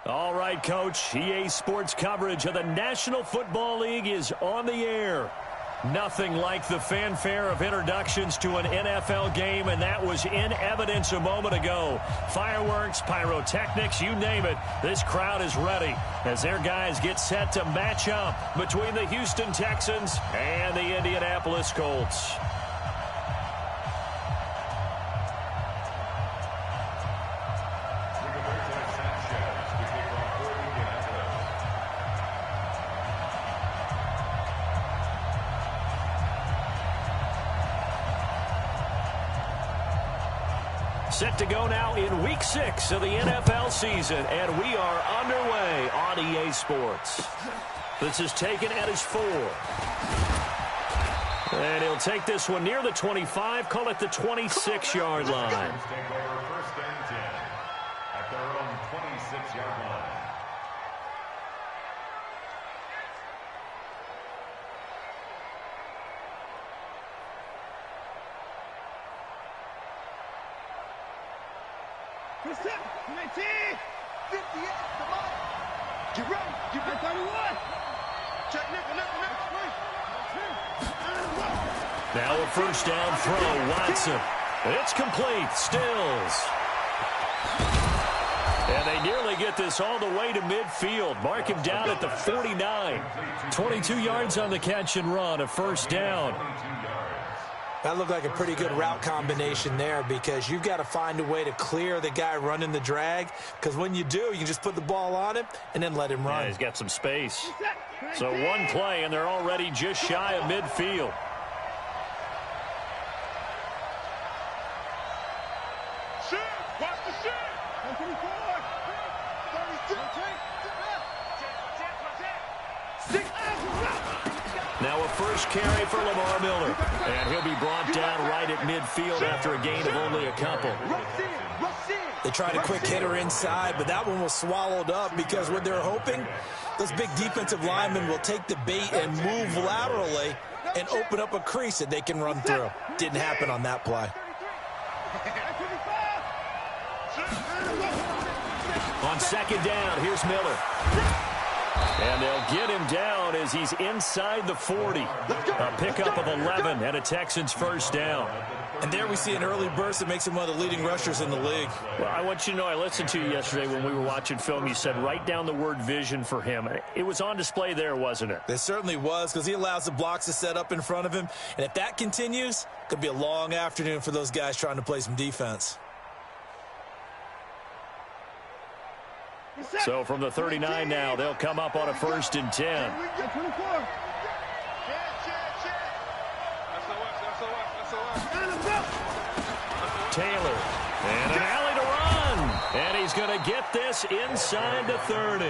All right, Coach. EA Sports coverage of the National Football League is on the air. Nothing like the fanfare of introductions to an NFL game, and that was in evidence a moment ago. Fireworks, pyrotechnics, you name it. This crowd is ready as their guys get set to match up between the Houston Texans and the Indianapolis Colts. Set to go now in Week 6 of the NFL season, and we are underway on EA Sports. This is taken at his 4. And he'll take this one near the 25, call it the 26-yard line. Take over 1st and 10 at their own 26-yard line. Set, 19, 58, come on. Get ready, get ready, 31. Check nickel. Now a first down throw, Watson. It's complete, Stills. And they nearly get this all the way to midfield. Mark him down at the 49. 22 yards on the catch and run, a first down. That looked like a pretty good route combination there because you've got to find a way to clear the guy running the drag, because when you do, you can just put the ball on him and then let him run. Yeah, he's got some space. So one play, and they're already just shy of midfield. Shoot, watch the shoot. 124, 32. Now a first carry for Lamar Miller. And he'll be brought down right at midfield after a gain of only a couple. They tried a quick hitter inside, but that one was swallowed up because what they're hoping, those big defensive linemen will take the bait and move laterally and open up a crease that they can run through. Didn't happen on that play. On second down, here's Miller. And they'll get him down as he's inside the 40. A pickup of 11 and a Texans first down. And there we see an early burst that makes him one of the leading rushers in the league. Well, I want you to know, I listened to you yesterday when we were watching film. You said write down the word vision for him. It was on display there, wasn't it? It certainly was, because he allows the blocks to set up in front of him. And if that continues, it could be a long afternoon for those guys trying to play some defense. So from the 39 now, they'll come up on a 1st and 10. Taylor, and an alley to run. And he's going to get this inside the 30.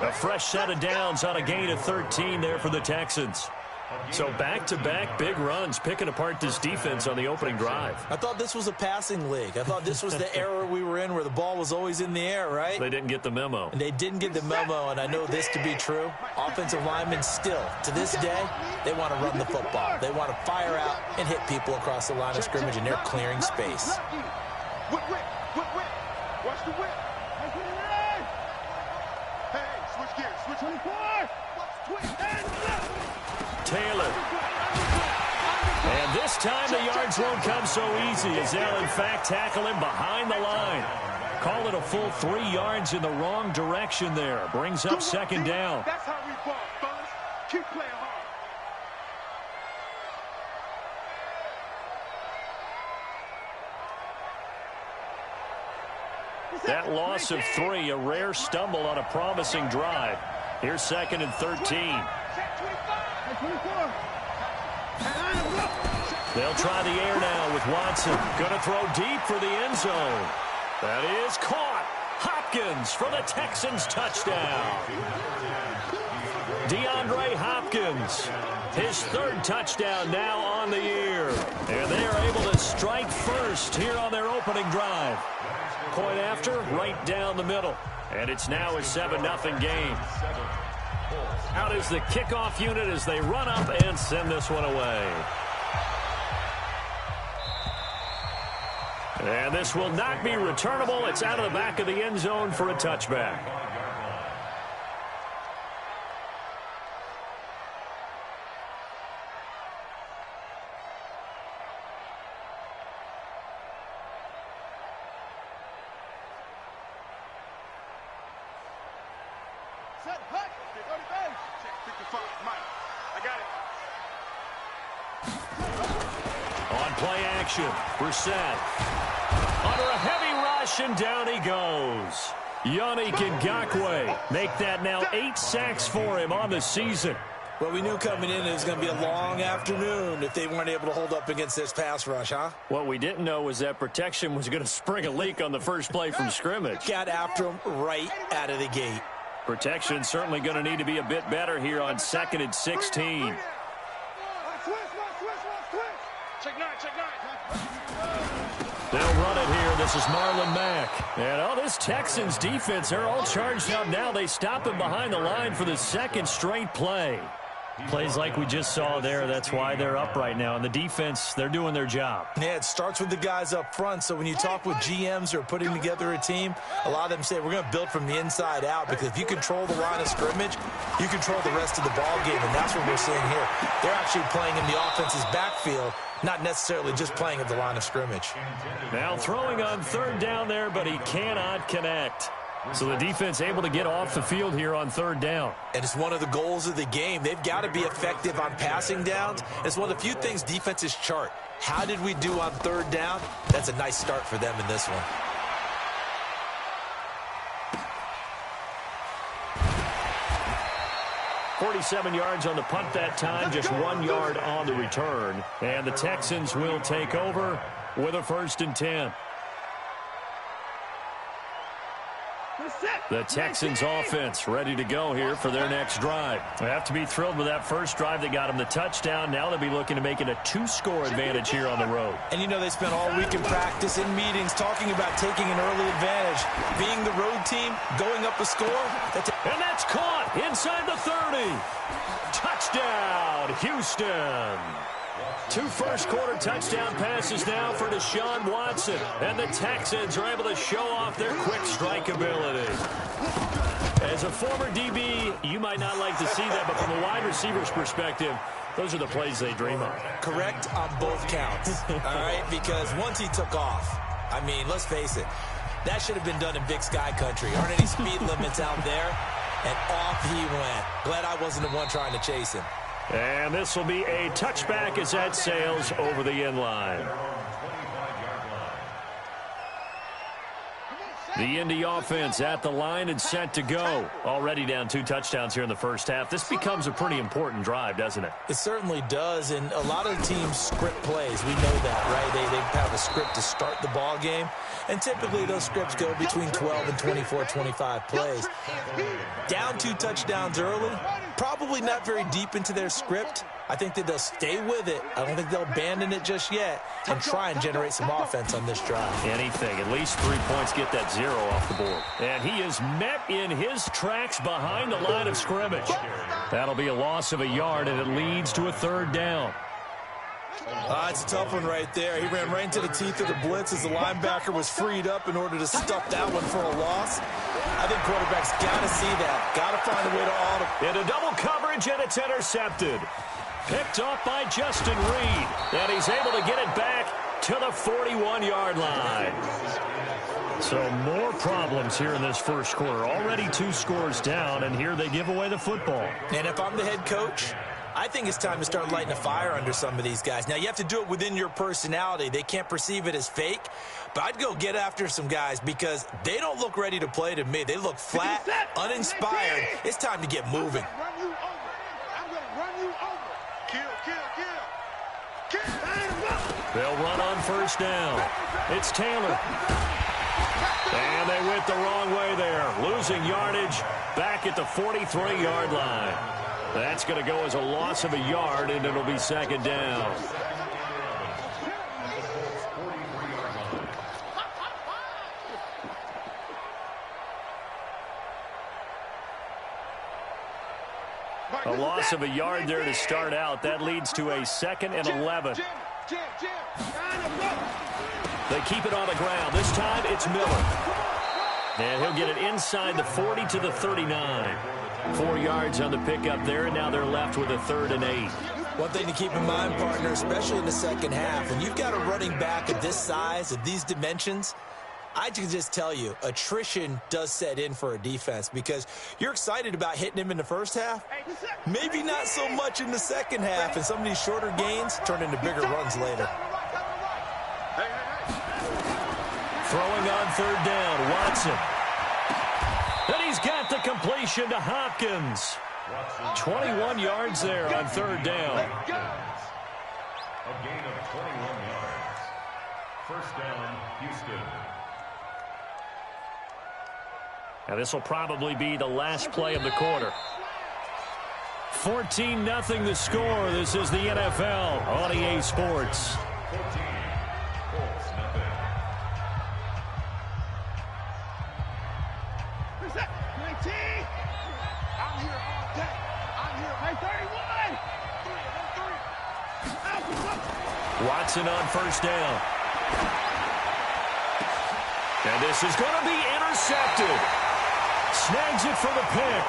A fresh set of downs on a gain of 13 there for the Texans. So back-to-back big runs, picking apart this defense on the opening drive. I thought this was a passing league. I thought this was the era we were in where the ball was always in the air, right? They didn't get the memo. And they didn't get the memo, and I know this to be true. Offensive linemen still, to this day, they want to run the football. They want to fire out and hit people across the line of scrimmage, and they're clearing space. Watch the whip. Hey, switch gears, switch 24. Taylor. And this time the yards won't come so easy as they'll in fact tackle him behind the line. Call it a full 3 yards in the wrong direction there. Brings up second down. That's how we ball, fellas. Keep playing hard. That loss of 3, a rare stumble on a promising drive. Here's 2nd and 13. They'll try the air now with Watson. Going to throw deep for the end zone. That is caught. Hopkins for the Texans touchdown. DeAndre Hopkins, his 3rd touchdown now on the year. And they are able to strike first here on their opening drive. Point after, right down the middle. And it's now a 7-0 game. Out is the kickoff unit as they run up and send this one away. And this will not be returnable. It's out of the back of the end zone for a touchback. On play action, Brissett. Under a heavy rush, and down he goes. Yannick Ngakoue make that now 8 sacks for him on the season. Well, we knew coming in it was going to be a long afternoon if they weren't able to hold up against this pass rush, huh? What we didn't know was that protection was going to spring a leak on the first play from scrimmage. Got after him right out of the gate. Protection certainly going to need to be a bit better here on 2nd and 16. They'll run it here. This is Marlon Mack. And, this Texans defense, they're all charged up now. They stop him behind the line for the second straight play. Plays like we just saw there. That's why they're up right now. And the defense, they're doing their job. Yeah, it starts with the guys up front. So when you talk with GMs who are putting together a team, a lot of them say we're going to build from the inside out, because if you control the line of scrimmage, you control the rest of the ball game. And that's what we're seeing here. They're actually playing in the offense's backfield, not necessarily just playing at the line of scrimmage. Now throwing on 3rd down there, but he cannot connect. So the defense able to get off the field here on 3rd down. And it's one of the goals of the game. They've got to be effective on passing downs. It's one of the few things defenses chart. How did we do on 3rd down? That's a nice start for them in this one. .47 yards on the punt that time, just 1 yard on the return. And the Texans will take over with a 1st and 10. The Texans offense ready to go here for their next drive. They have to be thrilled with that first drive that got them the touchdown. Now they'll be looking to make it a 2-score advantage here on the road. And you know, they spent all week in practice, in meetings, talking about taking an early advantage. Being the road team, going up a score. And that's caught inside the 30. Touchdown, Houston. 2 first-quarter touchdown passes now for Deshaun Watson. And the Texans are able to show off their quick strike ability. As a former DB, you might not like to see that, but from a wide receiver's perspective, those are the plays they dream of. Correct on both counts, all right? Because once he took off, I mean, let's face it, that should have been done in Big Sky Country. Aren't any speed limits out there? And off he went. Glad I wasn't the one trying to chase him. And this will be a touchback as that sails over the end line. The Indy offense at the line and set to go. Already down 2 touchdowns here in the first half. This becomes a pretty important drive, doesn't it? It certainly does, and a lot of teams script plays. We know that, right? They have a script to start the ball game, and typically those scripts go between 12 and 24, 25 plays. Down 2 touchdowns early, probably not very deep into their script. I think that they'll stay with it. I don't think they'll abandon it just yet and try and generate some offense on this drive. Anything. At least 3 points, get that 0 off the board. And he is met in his tracks behind the line of scrimmage. That'll be a loss of a yard, and it leads to a 3rd down. It's a tough one right there. He ran right into the teeth of the blitz as the linebacker was freed up in order to stuff that one for a loss. I think quarterbacks got to see that. Got to find a way to auto. Into double coverage, and it's intercepted. Picked off by Justin Reed. And he's able to get it back to the 41-yard line. So more problems here in this first quarter. Already 2 scores down, and here they give away the football. And if I'm the head coach, I think it's time to start lighting a fire under some of these guys. Now, you have to do it within your personality. They can't perceive it as fake. But I'd go get after some guys because they don't look ready to play to me. They look flat, uninspired. It's time to get moving. They'll run on 1st down. It's Taylor. And they went the wrong way there. Losing yardage back at the 43-yard line. That's going to go as a loss of a yard, and it'll be 2nd down. A loss of a yard there to start out. That leads to a 2nd and 11. They keep it on the ground. This time it's Miller. And he'll get it inside the 40 to the 39. 4 yards on the pickup there, and now they're left with a 3rd and 8. One thing to keep in mind, partner, especially in the second half, when you've got a running back of this size, of these dimensions, I can just tell you, attrition does set in for a defense because you're excited about hitting him in the first half. Maybe not so much in the second half, and some of these shorter gains turn into bigger runs later. Throwing on third down, Watson. And he's got the completion to Hopkins. 21 yards there on third down. A gain of 21 yards. First down, Houston. Now this will probably be the last play of the quarter. 14-0 the score. This is the NFL on EA Sports. 14, Colts, nothing. I'm here all day. I'm here. Hey, 31. Watson on first down. And this is going to be intercepted. Snags it for the pick.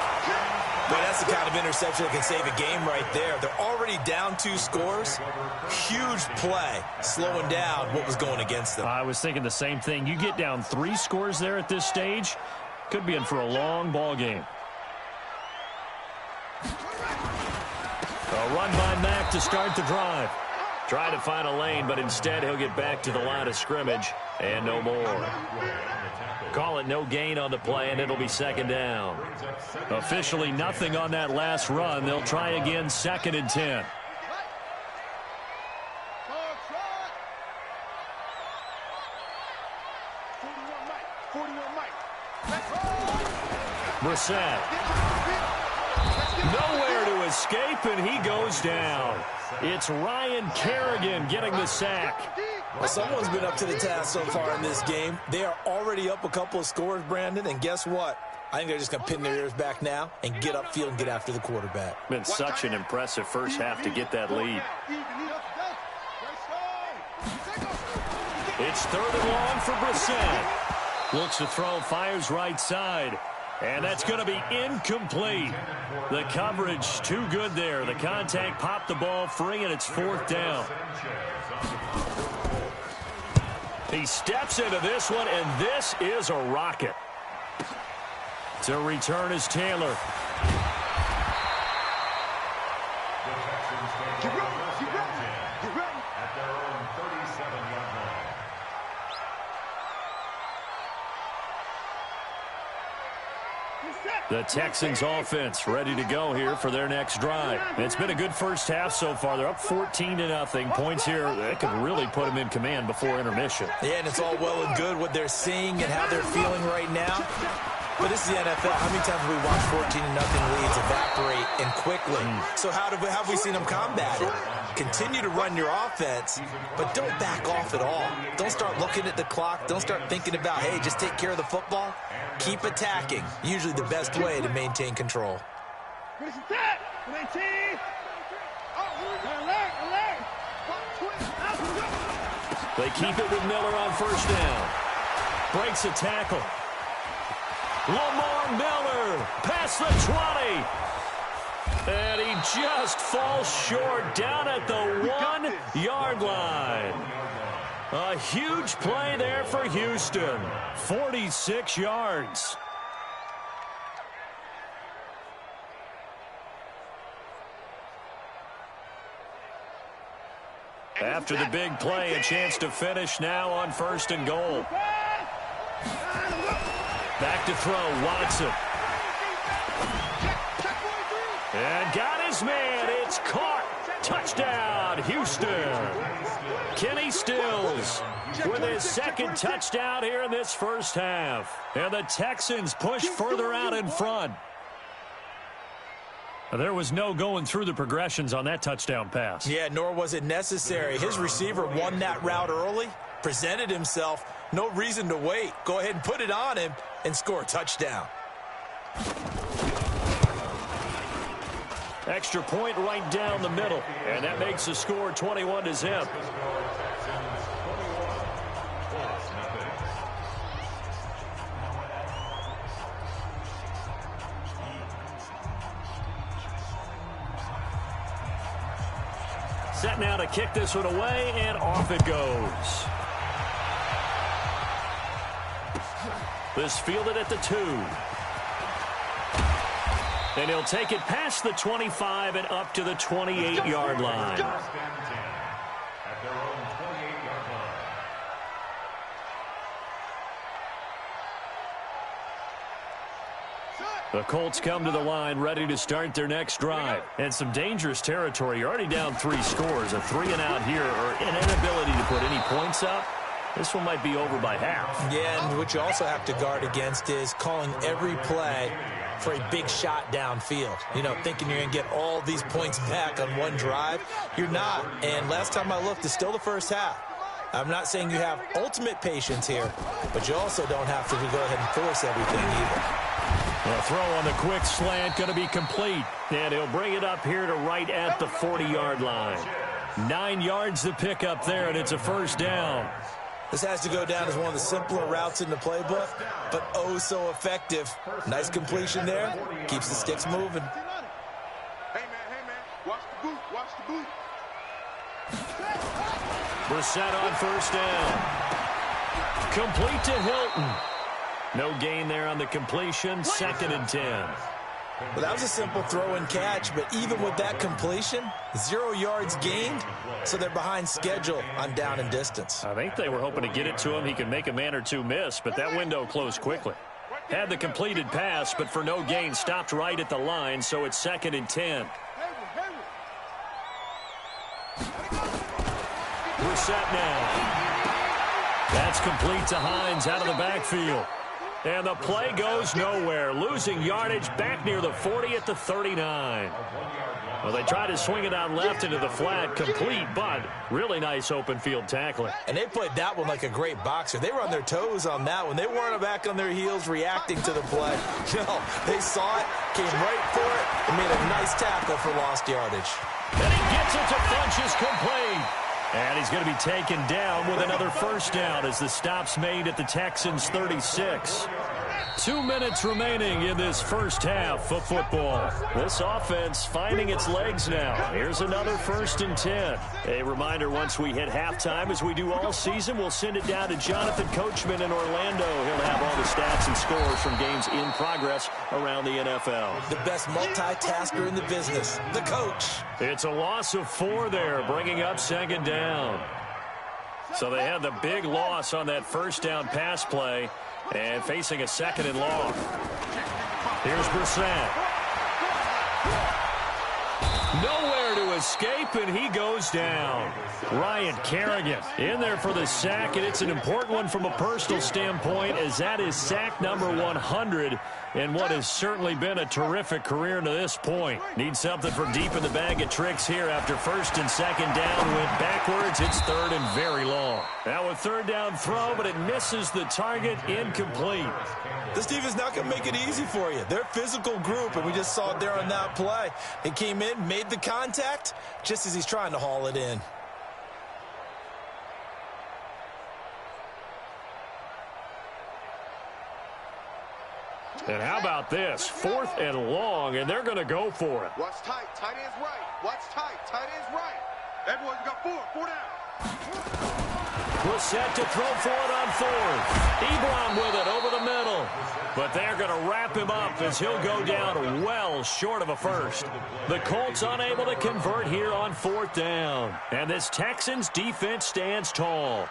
But that's the kind of interception that can save a game right there. They're already down 2 scores. Huge play, slowing down what was going against them. I was thinking the same thing. You get down 3 scores there at this stage, could be in for a long ball game. A run by Mack to start the drive. Try to find a lane, but instead he'll get back to the line of scrimmage and no more. Call it no gain on the play, and it'll be second down. Officially nothing on that last run. They'll try again, 2nd and 10. Brissett. Nowhere to escape, and he goes down. It's Ryan Kerrigan getting the sack. Well, someone's been up to the task so far in this game. They are already up a couple of scores, Brandon, and guess what? I think they're just going to pin their ears back now and get upfield and get after the quarterback. Been such an impressive first half to get that lead. It's 3rd and long for Brissett. Looks to throw, fires right side. And that's going to be incomplete. The coverage too good there. The contact popped the ball free, and it's 4th down. He steps into this one, and this is a rocket. To return is Taylor. At their own 37-yard line. The Texans offense ready to go here for their next drive. It's been a good first half so far. They're up 14-0. Points here that could really put them in command before intermission. Yeah, and it's all well and good what they're seeing and how they're feeling right now. But this is the NFL. How many times have we watched 14-0 leads evaporate and quickly? So how have we seen them combat it? Continue to run your offense, but don't back off at all. Don't start looking at the clock. Don't start thinking about, hey, just take care of the football. Keep attacking. Usually the best way to maintain control. They keep it with Miller on first down. Breaks a tackle. Lamar Miller past the 20. And he just falls short down at the 1-yard line. A huge play there for Houston. 46 yards. After the big play, a chance to finish now on 1st and goal. Back to throw, Watson. And got his man. It's caught. Touchdown, Houston. Kenny Stills with his 2nd touchdown here in this first half. And the Texans push further out in front. There was no going through the progressions on that touchdown pass. Yeah, nor was it necessary. His receiver won that route early, presented himself. No reason to wait. Go ahead and put it on him and score a touchdown. Extra point right down the middle. And that makes the score 21-0. Set now to kick this one away, and off it goes. This fielded at the 2. And he'll take it past the 25 and up to the 28-yard line. First and 10 at their own 28-yard line. The Colts come to the line ready to start their next drive. And some dangerous territory. You're already down 3 scores. A 3-and-out here or an inability to put any points up. This one might be over by half. Yeah, and what you also have to guard against is calling every play for a big shot downfield. You know, thinking you're going to get all these points back on one drive. You're not. And last time I looked, it's still the first half. I'm not saying you have ultimate patience here, but you also don't have to go ahead and force everything either. The throw on the quick slant going to be complete. And he'll bring it up here to right at the 40-yard line. 9 yards to pick up there, and it's a first down. This has to go down as one of the simpler routes in the playbook, but oh so effective. Nice completion there. Keeps the sticks moving. Hey, man, watch the boot, watch the boot. Brissett on first down. Complete to Hilton. No gain there on the completion. 2nd and 10. Well, that was a simple throw and catch, but even with that completion, 0 yards gained, so they're behind schedule on down and distance. I think they were hoping to get it to him. He could make a man or two miss, but that window closed quickly. Had the completed pass, but for no gain, stopped right at the line, so it's 2nd and 10. Brissett now. That's complete to Hines out of the backfield. And the play goes nowhere. Losing yardage back near the 40 at the 39. Well, they tried to swing it out left into the flat. Complete, but really nice open field tackling. And they played that one like a great boxer. They were on their toes on that one. They weren't back on their heels reacting to the play. No, they saw it, came right for it, and made a nice tackle for lost yardage. And he gets it to Funchess complete. And he's going to be taken down with another first down as the stop's made at the Texans' 36. 2 minutes remaining in this first half of football. This offense finding its legs now. Here's another 1st and 10. A reminder, once we hit halftime, as we do all season, we'll send it down to Jonathan Coachman in Orlando. He'll have all the stats and scores from games in progress around the NFL. The best multitasker in the business, the coach. It's a loss of 4 there, bringing up 2nd down. So they had the big loss on that first down pass play. And facing a 2nd and long. Here's Brissett. Nowhere to escape, and he goes down. Ryan Kerrigan in there for the sack, and it's an important one from a personal standpoint, as that is sack number 100 in what has certainly been a terrific career to this point. Needs something from deep in the bag of tricks here after 1st and 2nd down. Went backwards. It's 3rd and very long. Now a 3rd down throw, but it misses the target. Incomplete. This team is not going to make it easy for you. They're a physical group, and we just saw it there on that play. He came in, made the contact, just as he's trying to haul it in. And how about this? 4th and long, and they're going to go for it. Watch tight, tight end's right. Watch tight, tight end's right. Everyone, you got 4 down. Brissett to throw for it on 4th. Ebron with it over the middle. But they're going to wrap him up as he'll go down well short of a first. The Colts unable to convert here on 4th down. And this Texans defense stands tall.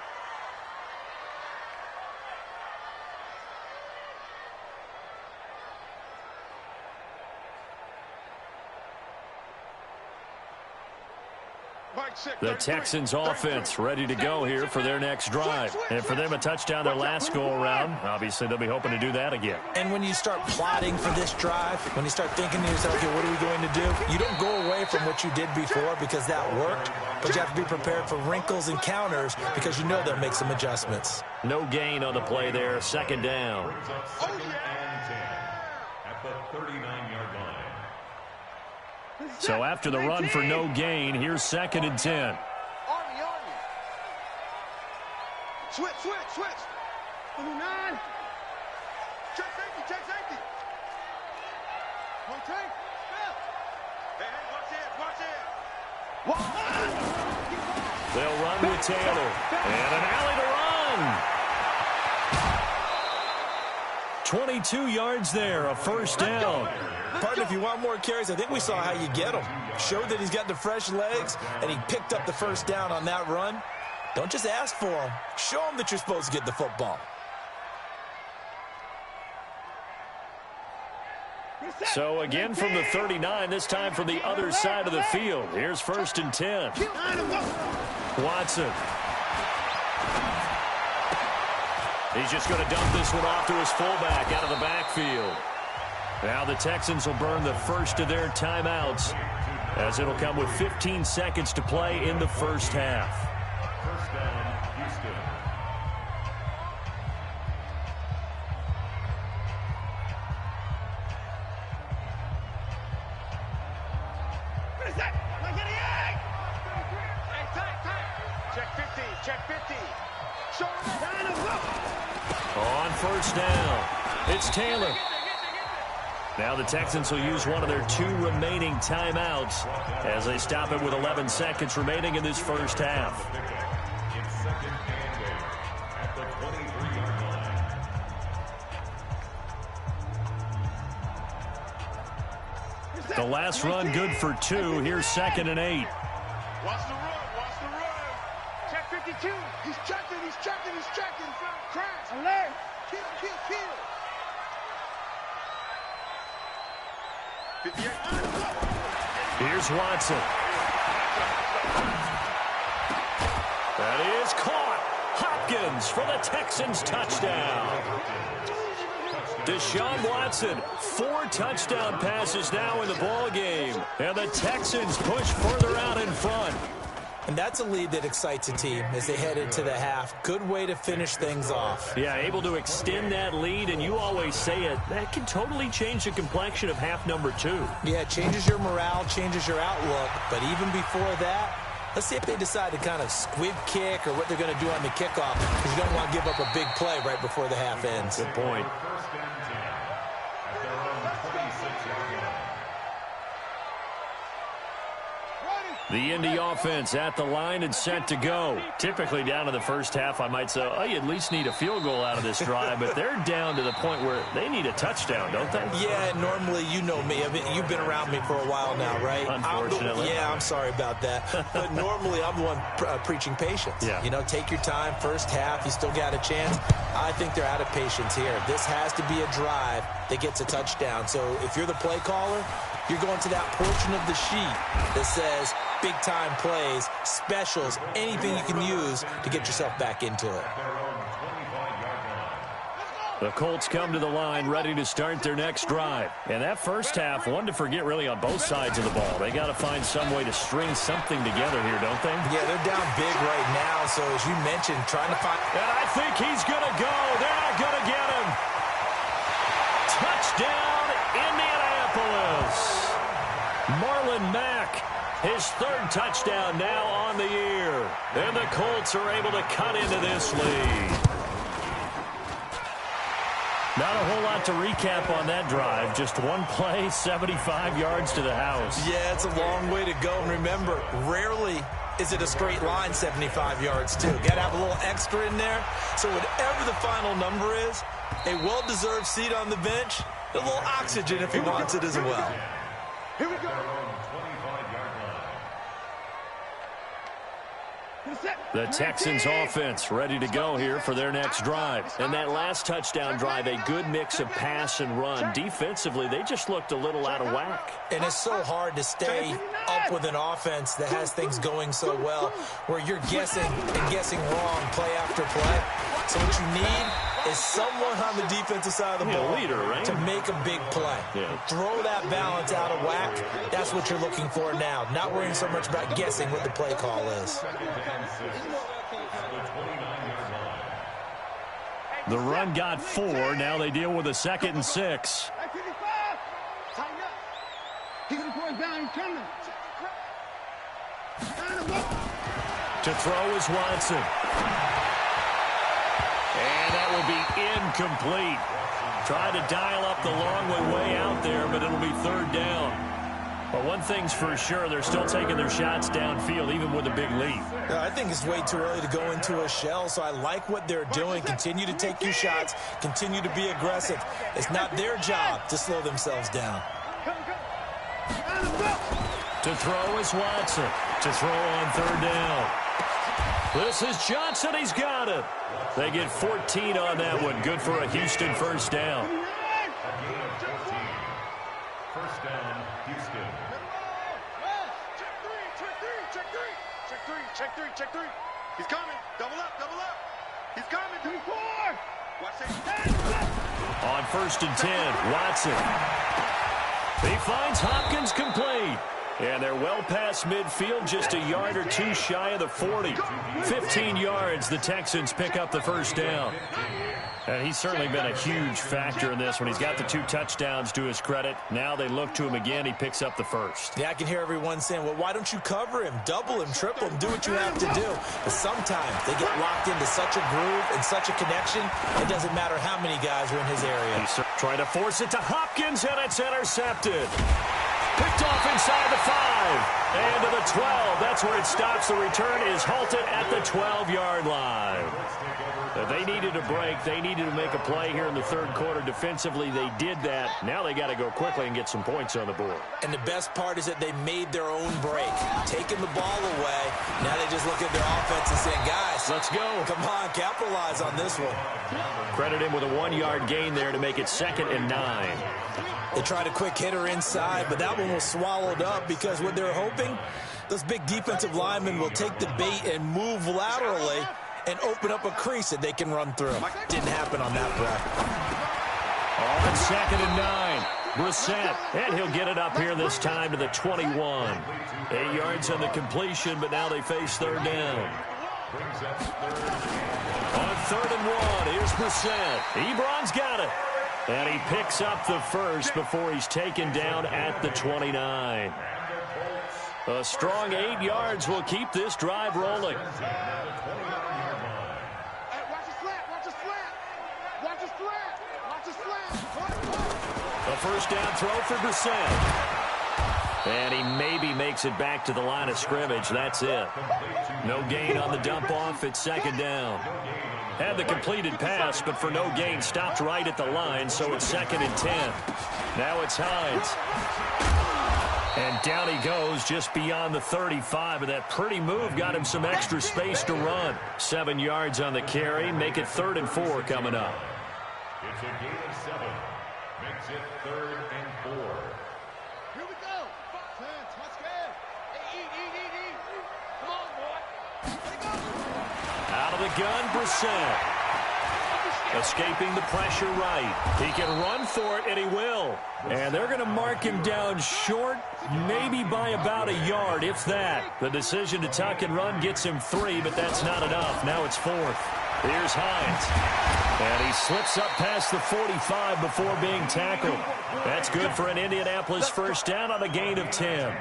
The Texans offense ready to go here for their next drive. And for them, a touchdown their last go-around. Obviously, they'll be hoping to do that again. And when you start plotting for this drive, when you start thinking to yourself, okay, what are we going to do? You don't go away from what you did before because that worked, but you have to be prepared for wrinkles and counters because you know they'll make some adjustments. No gain on the play there. 2nd down. Second and 10 at the 39-yard line. So after the run for no gain, here's 2nd and 10. Army. Switch. Number 9. Check safety. Rotate. Hey, watch it. They'll run with Taylor. And an alley to run. 22 yards there, a first down. Partner, if you want more carries, I think we saw how you get him. Showed that he's got the fresh legs, and he picked up the first down on that run. Don't just ask for him. Show him that you're supposed to get the football. So again from the 39, this time from the other side of the field. Here's 1st and 10. Watson. He's just going to dump this one off to his fullback out of the backfield. Now the Texans will burn the first of their timeouts, as it'll come with 15 seconds to play in the first half. First down, Houston. On first down, it's Taylor. Now the Texans will use one of their 2 remaining timeouts as they stop it with 11 seconds remaining in this first half. It's 2nd and 8 at the 23-yard line. The last run good for 2. Here's 2nd and 8. Watch the run, watch the run. Check 52. He's checking, he's checking, he's checking. Crash. Alert. Kill, kill, kill. 58. Here's Watson. That is caught. Hopkins for the Texans touchdown. Deshaun Watson, 4 touchdown passes now in the ball game, and the Texans push further out in front. And that's a lead that excites a team as they head into the half. Good way to finish things off. Yeah, able to extend that lead, and you always say it, that can totally change the complexion of half number 2. Yeah, it changes your morale, changes your outlook. But even before that, let's see if they decide to kind of squib kick or what they're going to do on the kickoff, because you don't want to give up a big play right before the half ends. Good point. First and 10 at their own 26-yard line. The Indy offense at the line and set to go. Typically down in the first half, I might say, oh, you at least need a field goal out of this drive, but they're down to the point where they need a touchdown, don't they? Yeah, normally, you know me. I mean, you've been around me for a while now, right? Unfortunately. I'm sorry about that. But normally, I'm the one preaching patience. Yeah. You know, take your time. First half, you still got a chance. I think they're out of patience here. This has to be a drive that gets a touchdown. So if you're the play caller, you're going to that portion of the sheet that says big-time plays, specials, anything you can use to get yourself back into it. The Colts come to the line ready to start their next drive. And that first half, one to forget really on both sides of the ball. They got to find some way to string something together here, don't they? Yeah, they're down big right now. So as you mentioned, trying to find... And I think he's going to go. They're not going to get him. Touchdown, Indianapolis. Marlon Mack, his 3rd touchdown now on the year. And the Colts are able to cut into this lead. Not a whole lot to recap on that drive. Just one play, 75 yards to the house. Yeah, it's a long way to go. And remember, rarely is it a straight line 75 yards, too. Got to have a little extra in there. So whatever the final number is, a well-deserved seat on the bench, a little oxygen if he wants it as well. Here we go. The Texans offense ready to go here for their next drive. And that last touchdown drive, a good mix of pass and run. Defensively, they just looked a little out of whack. And it's so hard to stay up with an offense that has things going so well, where you're guessing and guessing wrong play after play. So what you need is someone on the defensive side of the ball leader, right? to make a big play. Yeah. Throw that balance out of whack. That's what you're looking for now. Not worrying so much about guessing what the play call is. The run got 4. Now they deal with a 2nd and 6. To throw is Watson. And that will be incomplete. Tried to dial up the long way out there, but it'll be 3rd down. But one thing's for sure, they're still taking their shots downfield, even with a big lead. I think it's way too early to go into a shell, so I like what they're doing. Continue to take your shots. Continue to be aggressive. It's not their job to slow themselves down. To throw is Watson. To throw on third down. This is Johnson. He's got it. They get 14 on that one. Good for a Houston first down. First down, Houston. Check three. He's coming. Double up. He's coming. 24. Watch it. On first and 10, Watson. He finds Hopkins complete. And they're well past midfield, just a yard or two shy of the 40. 15 yards, the Texans pick up the first down. And he's certainly been a huge factor in this when he's got the 2 touchdowns to his credit. Now they look to him again. He picks up the first. Yeah, I can hear everyone saying, well, why don't you cover him, double him, triple him, do what you have to do. But sometimes they get locked into such a groove and such a connection, it doesn't matter how many guys are in his area. He's trying to force it to Hopkins, and it's intercepted. Picked off inside the 5 and to the 12. That's where it stops. The return is halted at the 12-yard line. They needed a break. They needed to make a play here in the third quarter. Defensively, they did that. Now they got to go quickly and get some points on the board. And the best part is that they made their own break, taking the ball away. Now they just look at their offense and saying, guys, let's go. Come on, capitalize on this one. Credit him with a 1-yard gain there to make it 2nd and 9. They tried a quick hitter inside, but that one was swallowed up because what they're hoping, those big defensive linemen will take the bait and move laterally and open up a crease that they can run through. Didn't happen on that play. On 2nd and 9, Brissett, and he'll get it up here this time to the 21. 8 yards on the completion, but now they face third down. On 3rd and 1, here's Brissett. Ebron's got it. And he picks up the first before he's taken down at the 29. A strong 8 yards will keep this drive rolling. A first down throw for Brissett. And he maybe makes it back to the line of scrimmage. That's it. No gain on the dump off. It's 2nd down. Had the completed pass, but for no gain, stopped right at the line, so it's 2nd and 10. Now it's Hines. And down he goes just beyond the 35, and that pretty move got him some extra space to run. 7 yards on the carry, make it 3rd and 4 coming up. It's a gain of 7. Makes it 3rd and 4. Here we go. Touch game. Hey, eat. Come on, boy. Let it go. Out of the gun, Brissett. Escaping the pressure right. He can run for it, and he will. And they're going to mark him down short, maybe by about a yard, if that. The decision to tuck and run gets him 3, but that's not enough. Now it's 4th. Here's Hines. And he slips up past the 45 before being tackled. That's good for an Indianapolis first down on a gain of 10.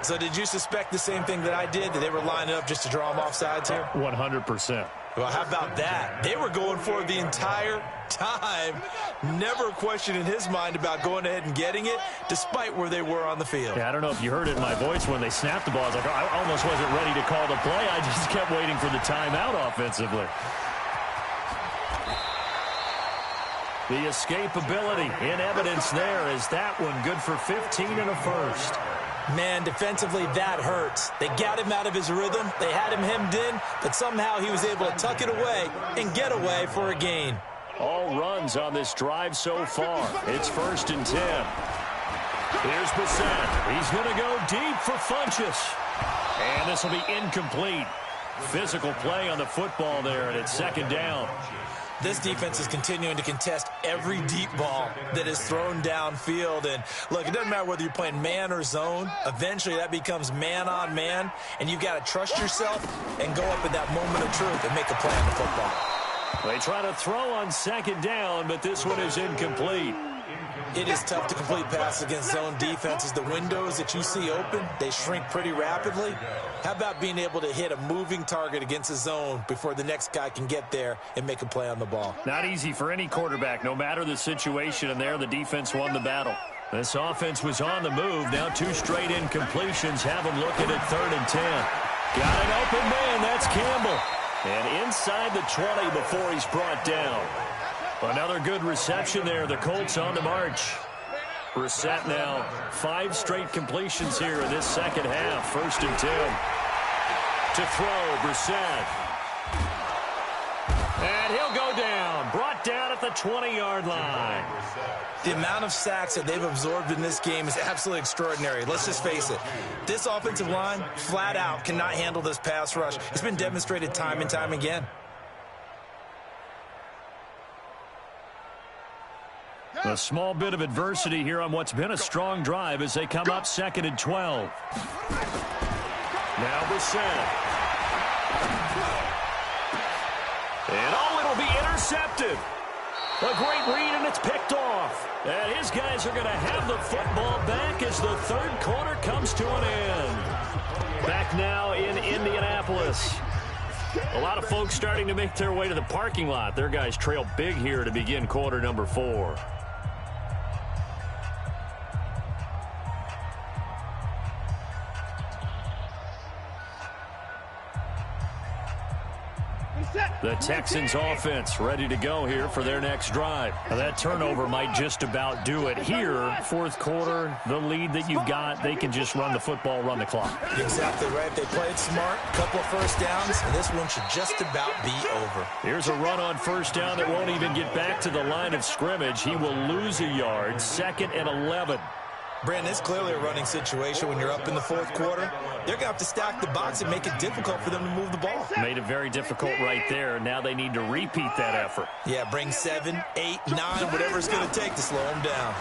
So did you suspect the same thing that I did, that they were lining up just to draw him off sides here? 100%. Well, how about that? They were going for it the entire time. Never a question in his mind about going ahead and getting it, despite where they were on the field. Yeah, I don't know if you heard it in my voice when they snapped the ball. I was like, I almost wasn't ready to call the play. I just kept waiting for the timeout offensively. The escapability in evidence there is that one good for 15 and a first. Man, defensively, that hurts. They got him out of his rhythm. They had him hemmed in, but somehow he was able to tuck it away and get away for a gain. All runs on this drive so far. It's 1st and 10. Here's Brissett. He's going to go deep for Funchess. And this will be incomplete. Physical play on the football there, and it's 2nd down. This defense is continuing to contest every deep ball that is thrown downfield. And, look, it doesn't matter whether you're playing man or zone. Eventually, that becomes man-on-man, and you've got to trust yourself and go up in that moment of truth and make a play on the football. They try to throw on 2nd down, but this one is incomplete. It is tough to complete passes against zone defenses. The windows that you see open, they shrink pretty rapidly. How about being able to hit a moving target against a zone before the next guy can get there and make a play on the ball? Not easy for any quarterback, no matter the situation, and there the defense won the battle. This offense was on the move. Now 2 straight incompletions have them looking at 3rd and 10. Got an open man. That's Campbell. And inside the 20 before he's brought down. Another good reception there. The Colts on the march. Brissett now 5 straight completions here in this second half. 1st and 10. To throw, Brissett. And he'll go down. Brought down at the 20-yard line. The amount of sacks that they've absorbed in this game is absolutely extraordinary. Let's just face it. This offensive line, flat out, cannot handle this pass rush. It's been demonstrated time and time again. A small bit of adversity here on what's been a strong drive as they come up 2nd and 12. Now Brissett. And it'll be intercepted. A great read, and it's picked off. And his guys are going to have the football back as the 3rd quarter comes to an end. Back now in Indianapolis. A lot of folks starting to make their way to the parking lot. Their guys trail big here to begin quarter number 4. The Texans offense ready to go here for their next drive. Now that turnover might just about do it here. 4th quarter, the lead that you've got, they can just run the football, run the clock. Exactly right. They played smart, couple of 1st downs, and this one should just about be over. Here's a run on 1st down that won't even get back to the line of scrimmage. He will lose a yard. 2nd and 11. Brandon, it's clearly a running situation when you're up in the 4th quarter. They're going to have to stack the box and make it difficult for them to move the ball. Made it very difficult right there. Now they need to repeat that effort. Yeah, bring 7, 8, 9, whatever it's going to take to slow them down.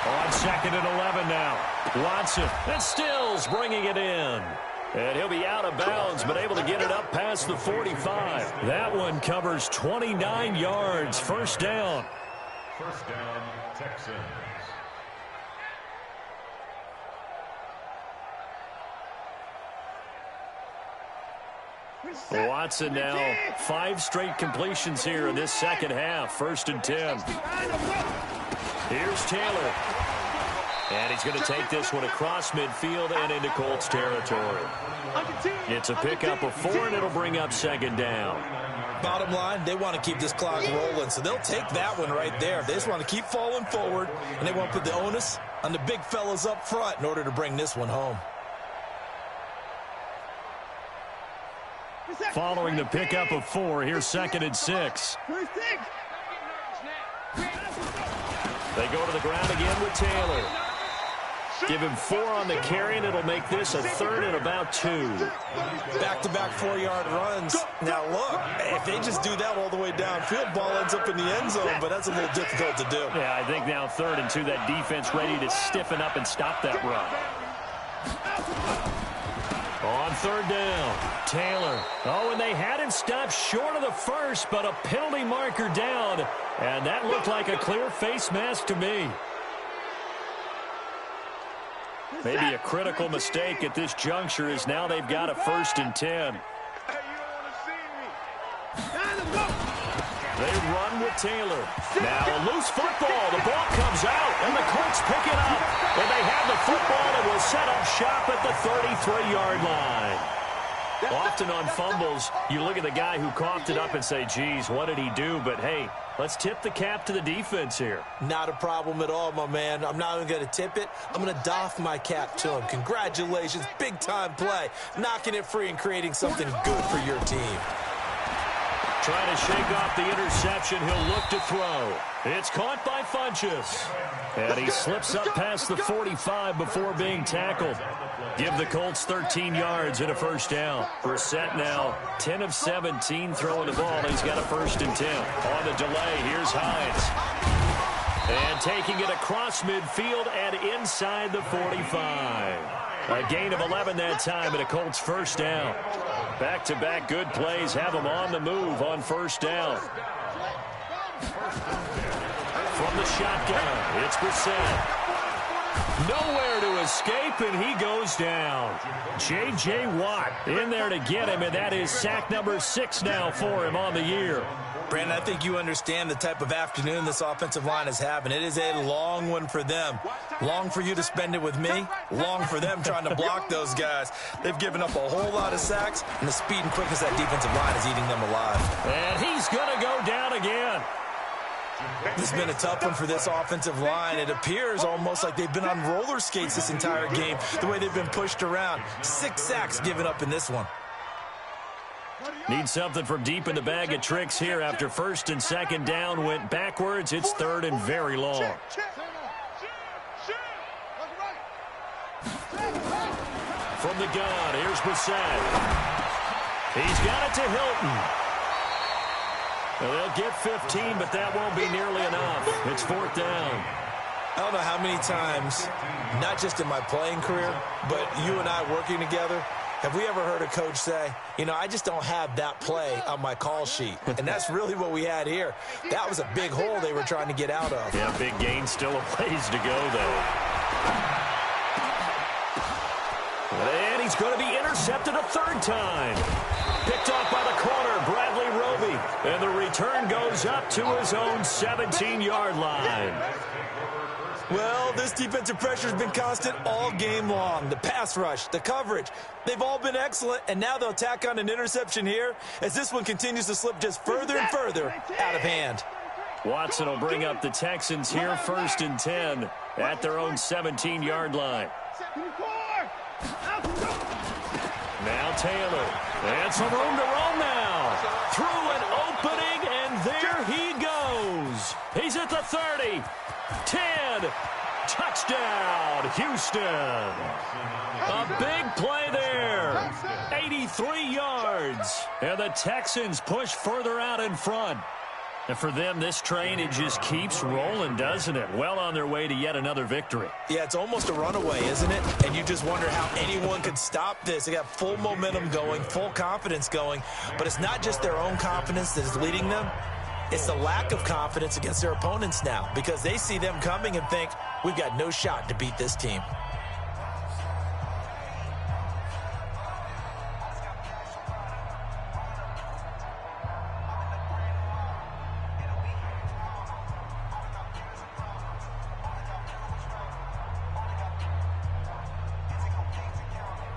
On 2nd and 11 now. Watson and Stills bringing it in. And he'll be out of bounds, but able to get it up past the 45. That one covers 29 yards. 1st down. 1st down, Texans. Watson now 5 straight completions here in this second half. 1st and 10. Here's Taylor. And he's going to take this one across midfield and into Colts territory. It's a pickup of 4, and it'll bring up 2nd down. Bottom line, they want to keep this clock rolling, so they'll take that one right there. They just want to keep falling forward, and they want to put the onus on the big fellas up front in order to bring this one home. Following the pickup of 4, here's 2nd and 6. They go to the ground again with Taylor. Give him 4 on the carry, and it'll make this a 3rd and about 2. Back-to-back 4-yard runs. Now, look, if they just do that all the way downfield, ball ends up in the end zone, but that's a little difficult to do. Yeah, I think now 3rd and 2, that defense ready to stiffen up and stop that run. On 3rd down, Taylor. Oh, and they had him stopped short of the 1st, but a penalty marker down. And that looked like a clear face mask to me. Maybe a critical mistake at this juncture is now they've got a 1st and 10. They run with Taylor. Now a loose football. The ball comes out, and the Colts pick it up. And they have the football and will set up shop at the 33-yard line. Often on fumbles, you look at the guy who coughed it up and say, geez, what did he do? But, hey, let's tip the cap to the defense here. Not a problem at all, my man. I'm not even going to tip it. I'm going to doff my cap to him. Congratulations. Big-time play. Knocking it free and creating something good for your team. Trying to shake off the interception. He'll look to throw. It's caught by Funchess. And he slips up past the 45 before being tackled. Give the Colts 13 yards and a 1st down. Brissett now 10 of 17 throwing the ball. He's got a 1st and 10. On the delay, here's Hines. And taking it across midfield and inside the 45. A gain of 11 that time and a Colts 1st down. Back-to-back good plays have them on the move on 1st down. From the shotgun, it's Brissett. Nowhere to escape, and he goes down. J.J. Watt in there to get him, and that is sack number 6 now for him on the year. Brandon, I think you understand the type of afternoon this offensive line is having. It is a long one for them. Long for you to spend it with me. Long for them trying to block those guys. They've given up a whole lot of sacks, and the speed and quickness of that defensive line is eating them alive. And he's going to go down again. This has been a tough one for this offensive line. It appears almost like they've been on roller skates this entire game, the way they've been pushed around. 6 sacks given up in this one. Need something from deep in the bag of tricks here after first and second down went backwards. It's third and very long. From the gun, here's Brissett. He's got it to Hilton. Well, they'll get 15, but that won't be nearly enough. It's 4th down. I don't know how many times, not just in my playing career, but you and I working together, have we ever heard a coach say, you know, I just don't have that play on my call sheet? And that's really what we had here. That was a big hole they were trying to get out of. Yeah, big gain, still a ways to go, though. And he's going to be intercepted a 3rd time. Picked off by the corner, Bradley Roby. And the return goes up to his own 17-yard line. Well, this defensive pressure has been constant all game long. The pass rush, the coverage, they've all been excellent, and now they'll tack on an interception here as this one continues to slip just further and further out of hand. Watson will bring up the Texans here, 1st and 10 at their own 17-yard line. Now Taylor, and some room to roam now. Through an opening, and there he goes. He's at the 30. 10, touchdown, Houston. A big play there, 83 yards, and the Texans push further out in front. And for them, this train, it just keeps rolling, doesn't it? Well on their way to yet another victory. Yeah, it's almost a runaway, isn't it? And you just wonder how anyone could stop this. They got full momentum going, full confidence going, but it's not just their own confidence that is leading them. It's the lack of confidence against their opponents now because they see them coming and think, we've got no shot to beat this team.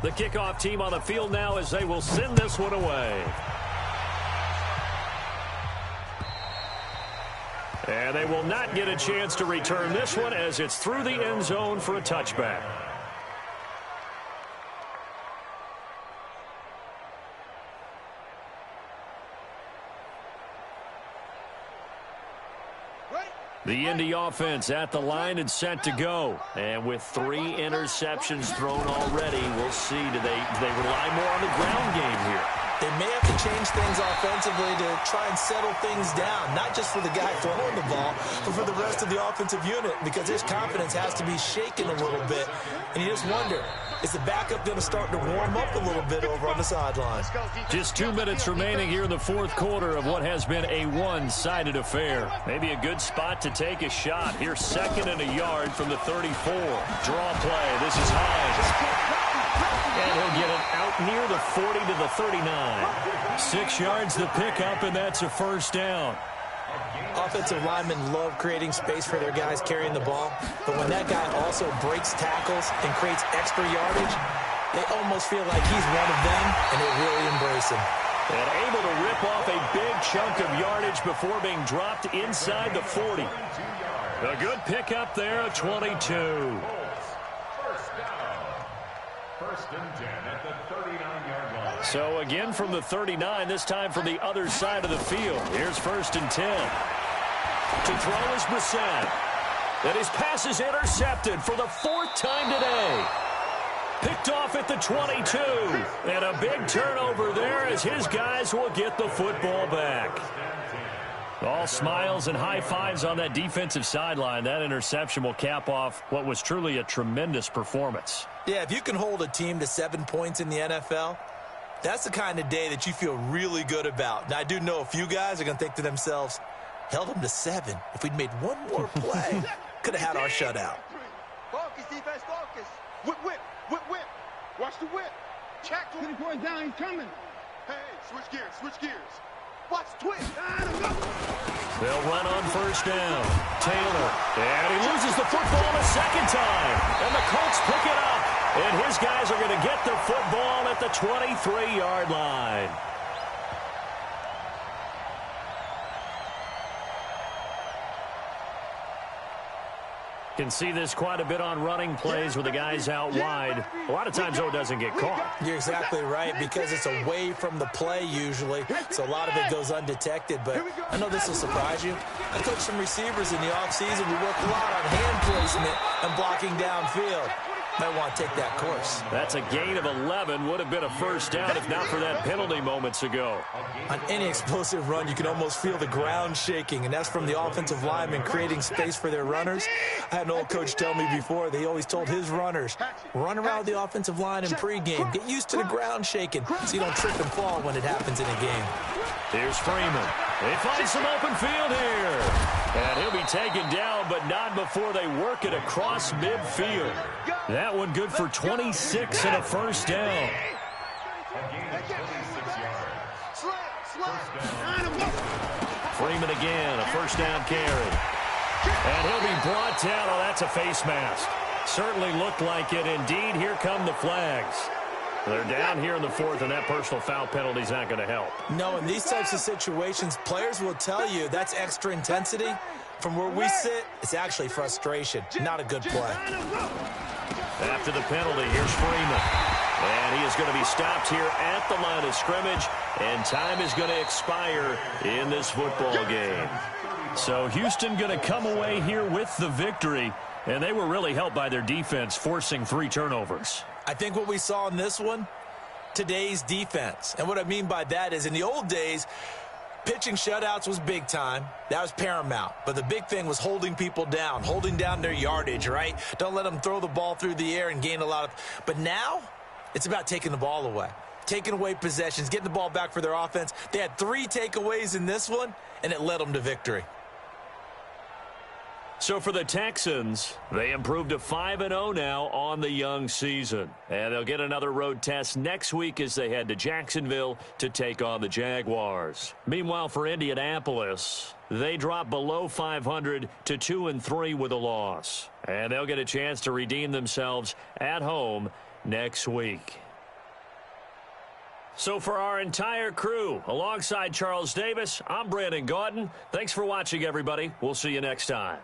The kickoff team on the field now as they will send this one away. And they will not get a chance to return this one as it's through the end zone for a touchback. The Indy offense at the line and set to go. And with 3 interceptions thrown already, we'll see, do they rely more on the ground game here? They may have to change things offensively to try and settle things down, not just for the guy throwing the ball, but for the rest of the offensive unit, because his confidence has to be shaken a little bit. And you just wonder, is the backup going to start to warm up a little bit over on the sideline? Just 2 minutes remaining here in the 4th quarter of what has been a one-sided affair. Maybe a good spot to take a shot. Here's 2nd and a yard from the 34. Draw play. This is Hines. And he'll get it out near the 40 to the 39. 6 yards the pickup, and that's a 1st down. Offensive linemen love creating space for their guys carrying the ball, but when that guy also breaks tackles and creates extra yardage, they almost feel like he's one of them, and they really embrace him. And able to rip off a big chunk of yardage before being dropped inside the 40. A good pickup there, a 22. First and 10 at the 39-yard line. So again from the 39, this time from the other side of the field. Here's 1st and 10. To throw is Brissett. And his pass is intercepted for the 4th time today. Picked off at the 22. And a big turnover there as his guys will get the football back. All smiles and high fives on that defensive sideline. That interception will cap off what was truly a tremendous performance. Yeah, if you can hold a team to 7 points in the NFL, that's the kind of day that you feel really good about. Now, I do know a few guys are going to think to themselves, held them to 7. If we'd made one more play, could have had our shutout. Focus, defense, focus. Whip, whip, whip, whip. Watch the whip. Check. 20 points down, he's coming. Hey, switch gears, switch gears. Watch the twist. They'll run on first down. Taylor, and he loses the football a second time. And the Colts pick it up. And his guys are going to get the football at the 23-yard line. Can see this quite a bit on running plays with the guys out wide. A lot of times, though, it doesn't get caught. You're exactly right, because it's away from the play usually, so a lot of it goes undetected. But I know this will surprise you. I coached some receivers in the offseason. We work a lot on hand placement and blocking downfield. Might want to take that course. That's a gain of 11. Would have been a first down if not for that penalty moments ago. On any explosive run, you can almost feel the ground shaking, and that's from the offensive linemen creating space for their runners. I had an old coach tell me before that he always told his runners, run around the offensive line in pregame. Get used to the ground shaking so you don't trip and fall when it happens in a game. Here's Freeman. They find some open field here. And he'll be taken down, but not before they work it across midfield. That one good for 26 and a first down. Freeman again, a first down carry. And he'll be brought down. Oh, that's a face mask. Certainly looked like it. Indeed, here come the flags. They're down here in the fourth, and that personal foul penalty is not going to help. No, in these types of situations, players will tell you that's extra intensity. From where we sit, it's actually frustration, not a good play. After the penalty, here's Freeman. And he is going to be stopped here at the line of scrimmage, and time is going to expire in this football game. So Houston going to come away here with the victory, and they were really helped by their defense, forcing 3 turnovers. I think what we saw in this one, today's defense. And what I mean by that is in the old days, pitching shutouts was big time. That was paramount. But the big thing was holding people down, holding down their yardage, right? Don't let them throw the ball through the air and gain a lot of... But now, it's about taking the ball away. Taking away possessions, getting the ball back for their offense. They had 3 takeaways in this one, and it led them to victory. So for the Texans, they improved to 5-0 now on the young season. And they'll get another road test next week as they head to Jacksonville to take on the Jaguars. Meanwhile, for Indianapolis, they drop below 500 to 2-3 with a loss. And they'll get a chance to redeem themselves at home next week. So for our entire crew, alongside Charles Davis, I'm Brandon Gaudin. Thanks for watching, everybody. We'll see you next time.